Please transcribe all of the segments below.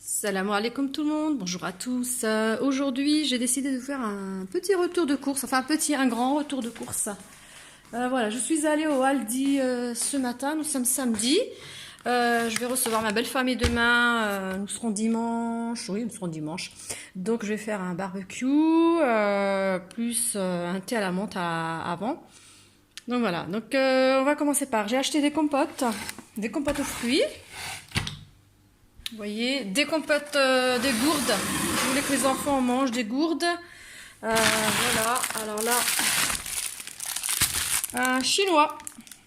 Salam alaikum tout le monde, bonjour à tous. Aujourd'hui, j'ai décidé de faire un petit retour de course, enfin un grand retour de course. Voilà, je suis allée au Aldi ce matin, nous sommes samedi. Je vais recevoir ma belle famille demain, nous serons dimanche, oui, nous serons dimanche. Donc je vais faire un barbecue, plus un thé à la menthe avant. Donc voilà, donc on va commencer par, j'ai acheté des compotes aux fruits. Vous voyez, des compotes, des gourdes. Je voulais que les enfants mangent des gourdes. Voilà, alors là, un chinois.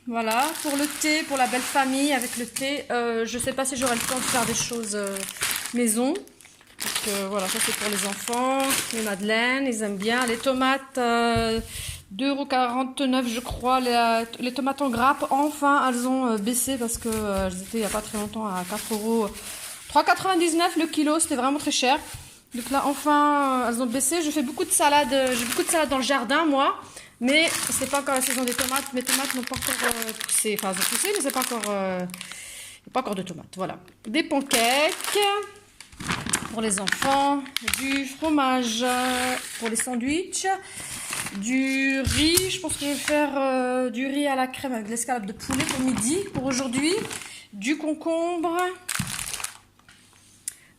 Voilà, pour le thé, pour la belle famille avec le thé. Je ne sais pas si j'aurai le temps de faire des choses maison. Donc voilà, ça c'est pour les enfants. Les madeleines, ils aiment bien. Les tomates, 2,49 € je crois. Les tomates en grappe, enfin, elles ont baissé parce que elles étaient il n'y a pas très longtemps à 4 €. 3,99 € le kilo, c'était vraiment très cher. Donc là, enfin, elles ont baissé. Je fais beaucoup de salade. J'ai beaucoup de salade dans le jardin, moi. Mais c'est pas encore la saison des tomates. Mes tomates n'ont pas encore poussé. Enfin, elles ont poussé, mais c'est pas encore, pas encore de tomates. Voilà. Des pancakes pour les enfants. Du fromage pour les sandwichs. Du riz. Je pense que je vais faire du riz à la crème avec de l'escalope de poulet pour midi, pour aujourd'hui. Du concombre.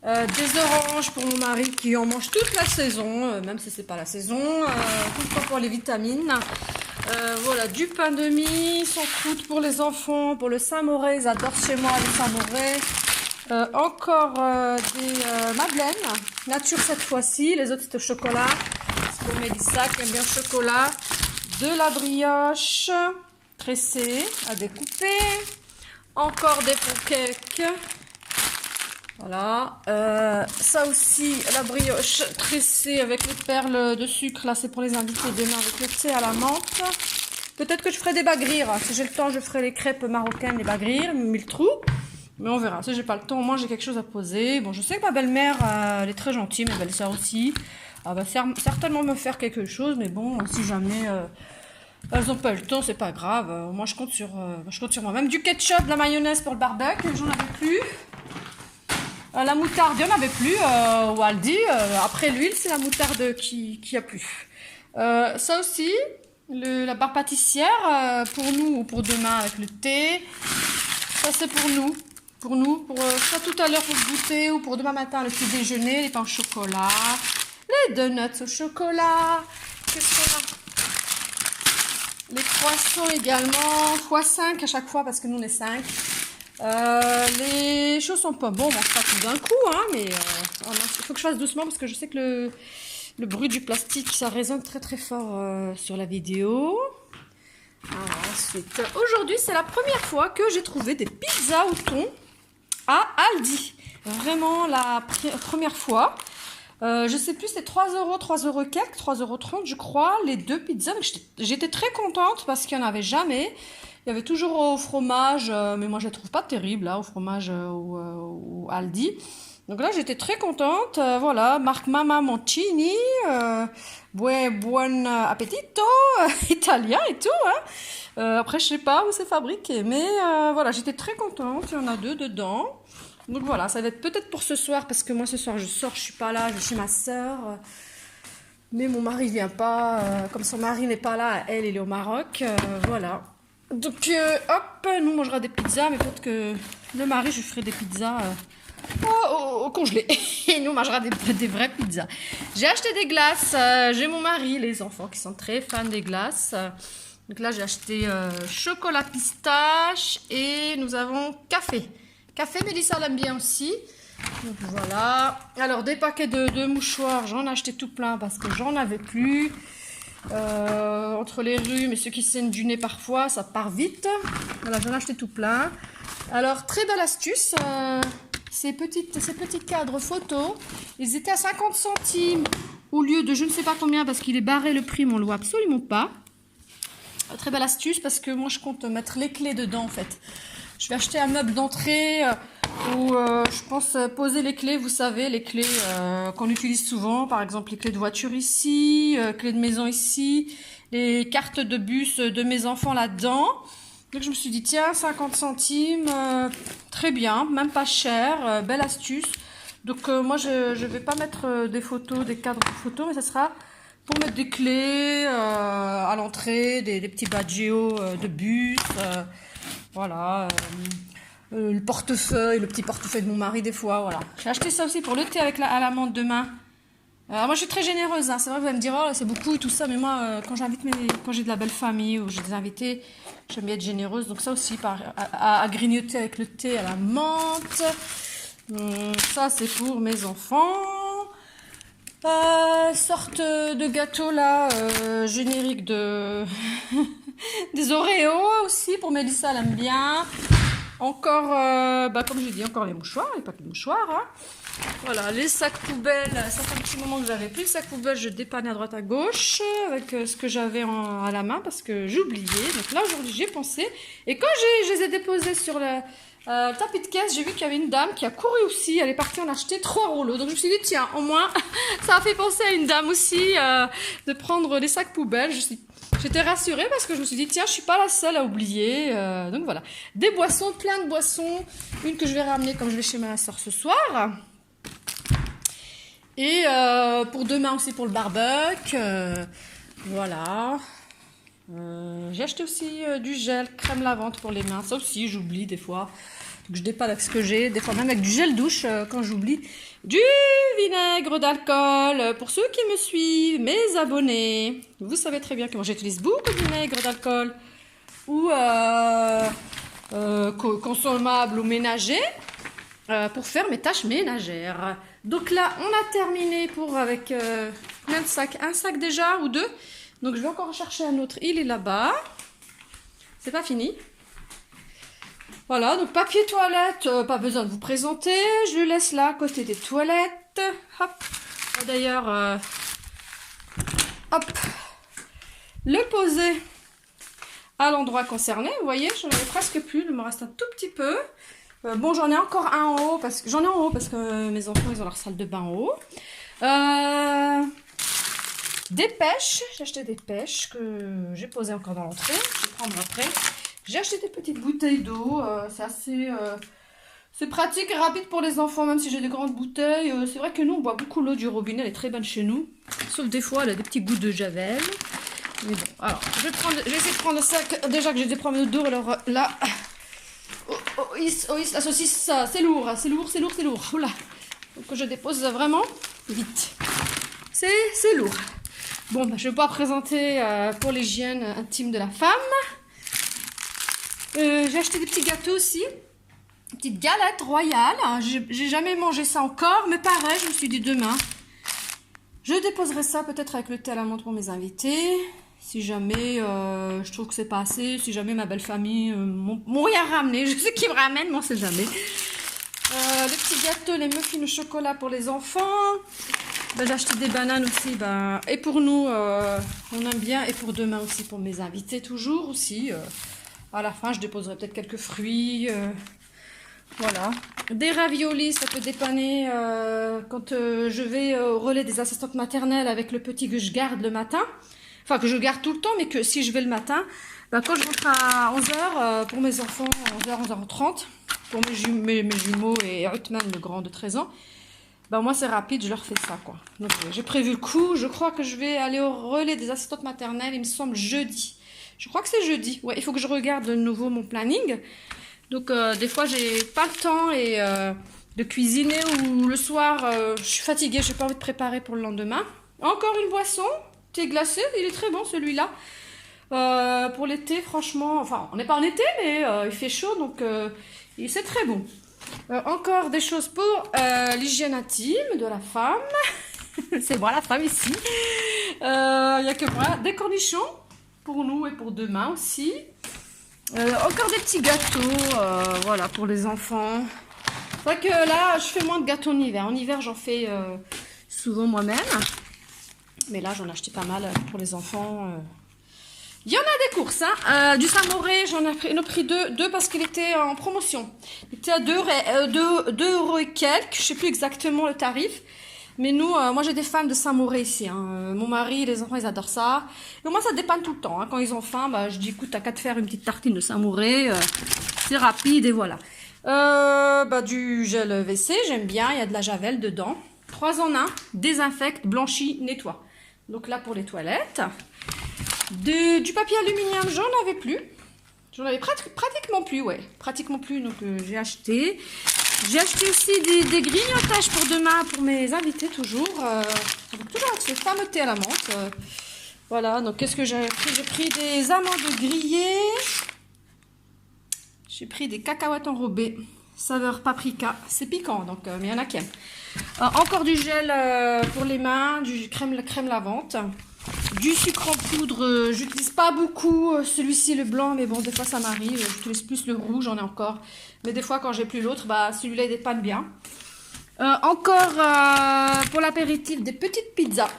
Des oranges pour mon mari qui en mange toute la saison, même si c'est pas la saison, tout le temps pour les vitamines. Voilà, du pain de mie, sans croûte pour les enfants, pour le Saint-Mauré, ils adorent chez moi les Saint-Mauré. Encore des madeleines, nature cette fois-ci, les autres c'est au chocolat. C'est pour Mélissa qui aime bien le chocolat. De la brioche tressée à découper. Encore des pancakes. Voilà, ça aussi, la brioche tressée avec les perles de sucre, là c'est pour les invités demain avec le thé à la menthe. Peut-être que je ferai des bagrir, si j'ai le temps je ferai les crêpes marocaines, les bagrir, 1000 trous. Mais on verra, si j'ai pas le temps, au moins j'ai quelque chose à poser. Bon, je sais que ma belle-mère, elle est très gentille, ma belle-sœur aussi. Elle va certainement me faire quelque chose, mais bon, si jamais elles n'ont pas le temps, c'est pas grave. Moi je compte sur moi. Même du ketchup, de la mayonnaise pour le barbecue, j'en avais plus. La moutarde, il n'y en avait plus au Aldi. Après l'huile, c'est la moutarde qui a plus. Ça aussi, la barre pâtissière, pour nous ou pour demain avec le thé. Ça, c'est pour nous. Pour ça tout à l'heure pour le goûter ou pour demain matin le petit déjeuner, les pains au chocolat, les donuts au chocolat. Qu'est-ce qu'on a? Les croissants également, x5 à chaque fois parce que nous on est 5. Les choses sont pas bon, on mange pas tout d'un coup, hein, mais il faut que je fasse doucement parce que je sais que le bruit du plastique ça résonne très très fort sur la vidéo. Alors, ensuite, aujourd'hui c'est la première fois que j'ai trouvé des pizzas au thon à Aldi. Vraiment la première fois. Je sais plus, c'est 3 € quelques, 3,30 € je crois, les deux pizzas. J'étais très contente parce qu'il n'y en avait jamais. Il y avait toujours au fromage, mais moi je ne les trouve pas terribles là, au fromage au Aldi. Donc là j'étais très contente. Voilà, marque Mama Mancini, buon appetito, italien et tout. Hein. Après je sais pas où c'est fabriqué, mais voilà, j'étais très contente. Il y en a 2 dedans. Donc voilà, ça va être peut-être pour ce soir, parce que moi ce soir je sors, je suis pas là, je vais chez ma soeur. Mais mon mari vient pas, comme son mari n'est pas là, elle est au Maroc. Voilà. Donc hop, nous on mangera des pizzas, mais peut-être que le mari je lui ferai des pizzas au congelé. Et nous on mangera des vraies pizzas. J'ai acheté des glaces, j'ai mon mari, les enfants qui sont très fans des glaces. Donc là j'ai acheté chocolat pistache et nous avons café. Café, Mélissa l'aime bien aussi. Donc voilà. Alors des paquets de mouchoirs, j'en ai acheté tout plein parce que j'en avais plus. Entre les rhumes et ceux qui saignent du nez parfois, ça part vite. Voilà, j'en ai acheté tout plein. Alors très belle astuce, ces petits cadres photos, ils étaient à 50 centimes au lieu de je ne sais pas combien parce qu'il est barré le prix, mais on le voit absolument pas. Très belle astuce parce que moi je compte mettre les clés dedans en fait. Je vais acheter un meuble d'entrée où je pense poser les clés, vous savez, les clés qu'on utilise souvent, par exemple les clés de voiture ici, clés de maison ici, les cartes de bus de mes enfants là-dedans. Donc je me suis dit, tiens, 50 centimes, très bien, même pas cher, belle astuce. Donc moi je vais pas mettre des photos, des cadres de photos, mais ça sera pour mettre des clés à l'entrée, des petits badges de bus, voilà, le portefeuille, le petit portefeuille de mon mari des fois, voilà. J'ai acheté ça aussi pour le thé avec à la menthe demain. Alors moi je suis très généreuse, hein. C'est vrai que vous allez me dire oh c'est beaucoup et tout ça, mais moi quand j'ai de la belle famille ou j'ai des invités, j'aime bien être généreuse, donc ça aussi à grignoter avec le thé à la menthe. Ça c'est pour mes enfants. Sorte de gâteau là, générique de des Oreos aussi pour Mélissa, elle aime bien. Encore, comme je dis, encore les mouchoirs, les paquets de mouchoirs. Hein. Voilà, les sacs poubelles, ça fait un petit moment que j'avais plus. Les sacs poubelles, je dépannais à droite à gauche avec ce que j'avais à la main parce que j'oubliais. Donc là, aujourd'hui, j'ai pensé. Et quand je les ai déposés sur le tapis de caisse, j'ai vu qu'il y avait une dame qui a couru aussi. Elle est partie en acheter 3 rouleaux. Donc je me suis dit, tiens, au moins, ça a fait penser à une dame aussi de prendre les sacs poubelles. J'étais rassurée parce que je me suis dit, tiens, je suis pas la seule à oublier. Donc voilà. Des boissons, plein de boissons. Une que je vais ramener comme je vais chez ma soeur ce soir. Et pour demain aussi pour le barbecue. Voilà. J'ai acheté aussi du gel, crème lavante pour les mains. Ça aussi, j'oublie des fois. Donc, je dépanne avec ce que j'ai. Des fois même avec du gel douche quand j'oublie. Du vinaigre d'alcool. Pour ceux qui me suivent, mes abonnés. Vous savez très bien que moi j'utilise beaucoup de vinaigre d'alcool. Ou consommable ou ménager. Pour faire mes tâches ménagères. Donc là, on a terminé avec plein de sacs. Un sac déjà ou deux. Donc je vais encore chercher un autre. Il est là-bas. C'est pas fini. Voilà, donc papier toilette, pas besoin de vous présenter. Je le laisse là, à côté des toilettes. Hop. D'ailleurs, hop. Le poser à l'endroit concerné. Vous voyez, j'en avais presque plus. Il me reste un tout petit peu. Bon, j'en ai encore un en haut parce que mes enfants ils ont leur salle de bain en haut. Des pêches, j'ai acheté des pêches que j'ai posées encore dans l'entrée. Je vais prendre après. J'ai acheté des petites bouteilles d'eau. C'est assez, c'est pratique et rapide pour les enfants, même si j'ai des grandes bouteilles. C'est vrai que nous on boit beaucoup l'eau du robinet, elle est très bonne chez nous. Sauf des fois, elle a des petits goûts de javel. Mais bon, alors je vais essayer de prendre le sac. Déjà que j'ai des problèmes d'eau, alors là. La saucisse, c'est lourd, c'est lourd. Oula. Donc je dépose vraiment vite. C'est lourd. Bon, je ne vais pas présenter pour l'hygiène intime de la femme. J'ai acheté des petits gâteaux aussi. Des petites galettes royales. J'ai jamais mangé ça encore, mais pareil, je me suis dit demain. Je déposerai ça peut-être avec le thé à la menthe pour mes invités. Si jamais je trouve que c'est pas assez, si jamais ma belle famille m'ont rien ramené, je sais qui me ramène, mais on sait jamais. Les petits gâteaux, les muffins au chocolat pour les enfants. J'ai acheté des bananes aussi, et pour nous, on aime bien, et pour demain aussi, pour mes invités toujours aussi. À la fin, je déposerai peut-être quelques fruits. Voilà. Des raviolis, ça peut dépanner quand je vais au relais des assistantes maternelles avec le petit que je garde le matin. Enfin, que je garde tout le temps, mais que si je vais le matin, quand je rentre à 11h, pour mes enfants, 11h, 11h30, pour mes jumeaux et Ruthman, le grand de 13 ans, moi c'est rapide, je leur fais ça, quoi. Donc j'ai prévu le coup, je crois que je vais aller au relais des assistantes maternelles, il me semble jeudi. Je crois que c'est jeudi, ouais, il faut que je regarde de nouveau mon planning. Donc des fois j'ai pas le temps de cuisiner ou le soir, je suis fatiguée, j'ai pas envie de préparer pour le lendemain. Encore une boisson. Thé glacé, il est très bon celui-là. Pour l'été, franchement, enfin, on n'est pas en été, mais il fait chaud, donc c'est très bon. Encore des choses pour l'hygiène intime de la femme. C'est moi la femme ici. Il n'y a que moi. Des cornichons pour nous et pour demain aussi. Encore des petits gâteaux, voilà, pour les enfants. C'est vrai que là, je fais moins de gâteaux en hiver. En hiver, j'en fais souvent moi-même. Mais là, j'en ai acheté pas mal pour les enfants. Il y en a des courses. Hein. Du Saint-Mauré, j'en ai pris deux parce qu'il était en promotion. Il était à 2 € et quelques. Je sais plus exactement le tarif. Mais nous, moi j'ai des fans de Saint-Mauré ici. Hein. Mon mari, les enfants, ils adorent ça. Et moi, ça dépanne tout le temps. Hein. Quand ils ont faim, je dis, écoute, t'as qu'à te faire une petite tartine de Saint-Mauré. C'est rapide et voilà. Du gel WC, j'aime bien, il y a de la javel dedans. 3 en 1, désinfecte, blanchit, nettoie. Donc là pour les toilettes. Du papier aluminium, j'en avais plus. J'en avais pratiquement plus, ouais. Pratiquement plus, donc j'ai acheté. J'ai acheté aussi des grignotages pour demain, pour mes invités toujours. Toujours avec ce fameux thé à la menthe. Voilà, donc qu'est-ce que j'ai pris? J'ai pris des amandes grillées. J'ai pris des cacahuètes enrobées, saveur paprika. C'est piquant, donc mais il y en a qui aiment. Encore du gel pour les mains, du crème lavante. Du sucre en poudre, j'utilise pas beaucoup celui-ci le blanc, mais bon des fois ça m'arrive, j'utilise plus le rouge, j'en ai encore. Mais des fois quand j'ai plus l'autre, celui-là il dépanne bien. Encore pour l'apéritif des petites pizzas.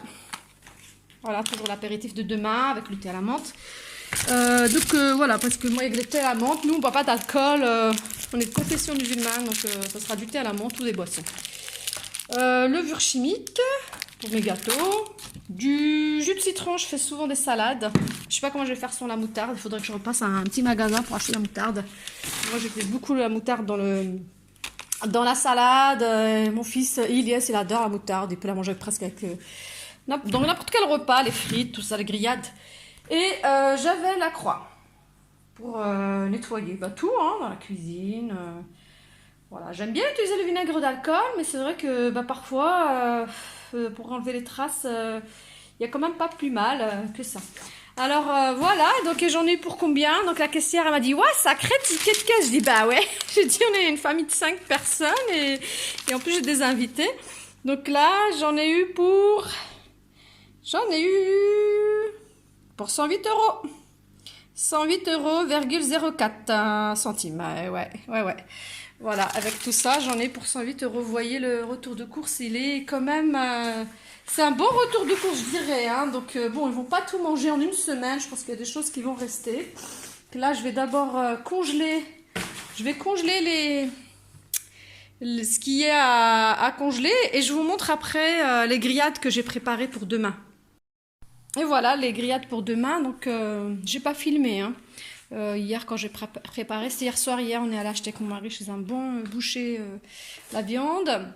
Voilà, toujours l'apéritif de demain avec le thé à la menthe. Voilà, parce que moi avec le thé à la menthe, nous on boit pas d'alcool, on est de confession musulmane, donc ça sera du thé à la menthe ou des boissons. Levure chimique pour mes gâteaux. Du jus de citron, je fais souvent des salades. Je sais pas comment je vais faire sans la moutarde. Il faudrait que je repasse à un petit magasin pour acheter la moutarde. Moi, je fais beaucoup la moutarde dans la salade. Mon fils, Ilyes, il adore la moutarde. Il peut la manger presque avec dans n'importe quel repas, les frites, tout ça, les grillades. Et j'avais la croix pour nettoyer tout dans la cuisine. Voilà, j'aime bien utiliser le vinaigre d'alcool, mais c'est vrai que parfois, pour enlever les traces, il y a quand même pas plus mal que ça. Alors voilà, donc j'en ai eu pour combien? Donc la caissière elle m'a dit, ouais, sacré ticket de caisse. Je dis, bah ouais, j'ai dit, on est une famille de 5 personnes et en plus j'ai des invités. Donc là, j'en ai eu pour 108 €. 108,04 centimes. Ouais. Voilà, avec tout ça, j'en ai pour 108 €. Vous voyez, le retour de course, il est quand même... c'est un bon retour de course, je dirais. Hein. Donc, bon, ils vont pas tout manger en une semaine. Je pense qu'il y a des choses qui vont rester. Donc là, je vais d'abord congeler. Je vais congeler ce qui est à congeler. Et je vous montre après les grillades que j'ai préparées pour demain. Et voilà, les grillades pour demain. Donc, j'ai pas filmé, hein. Hier quand j'ai préparé, c'est hier soir, on est allé acheter avec mon mari chez un bon boucher la viande.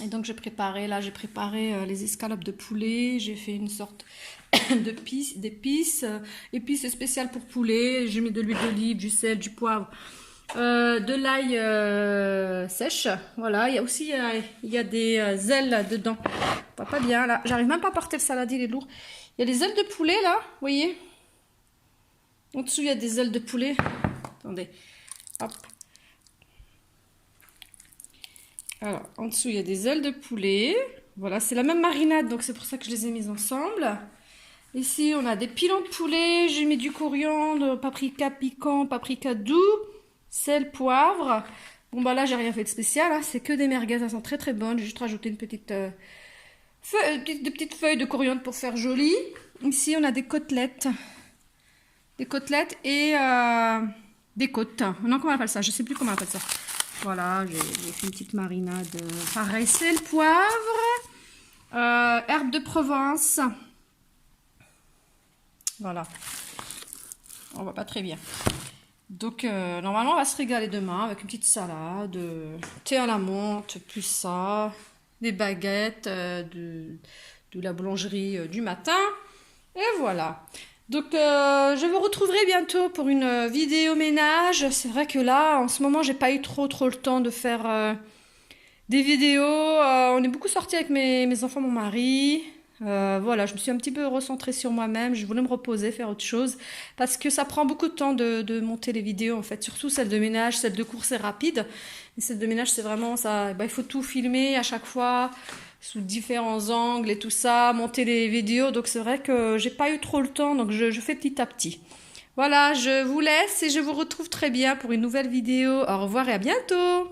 Et donc j'ai préparé les escalopes de poulet, j'ai fait une sorte d'épices spéciales pour poulet, j'ai mis de l'huile d'olive, du sel, du poivre, de l'ail sèche, voilà, il y a aussi des ailes dedans, pas bien là, j'arrive même pas à porter le saladier, il est lourd, il y a des ailes de poulet là, vous voyez. En dessous, il y a des ailes de poulet. Attendez. Hop. Alors, en dessous, il y a des ailes de poulet. Voilà, c'est la même marinade, donc c'est pour ça que je les ai mises ensemble. Ici, on a des pilons de poulet. J'ai mis du coriandre, paprika piquant, paprika doux, sel, poivre. Bon, là, j'ai rien fait de spécial. Hein. C'est que des merguez, elles sont très très bonnes. J'ai juste rajouté une petite feuille de coriandre pour faire joli. Ici, on a des côtelettes. Des côtelettes et des côtes. Non, comment on appelle ça? Je sais plus comment on appelle ça. Voilà, j'ai fait une petite marinade. Pareil, sel, poivre, herbes de Provence. Voilà. On va pas très bien. Donc, normalement, on va se régaler demain avec une petite salade, thé à la menthe, plus ça, des baguettes de la boulangerie du matin. Et voilà. Donc, je vous retrouverai bientôt pour une vidéo ménage. C'est vrai que là, en ce moment, j'ai pas eu trop le temps de faire des vidéos. On est beaucoup sortis avec mes enfants, mon mari. Voilà, je me suis un petit peu recentrée sur moi-même. Je voulais me reposer, faire autre chose. Parce que ça prend beaucoup de temps de monter les vidéos, en fait. Surtout celle de ménage, celle de course est rapide. Et celle de ménage, c'est vraiment ça. Il faut tout filmer à chaque fois, sous différents angles et tout ça, monter les vidéos. Donc c'est vrai que j'ai pas eu trop le temps, donc je fais petit à petit. Voilà, je vous laisse et je vous retrouve très bien pour une nouvelle vidéo. Au revoir et à bientôt!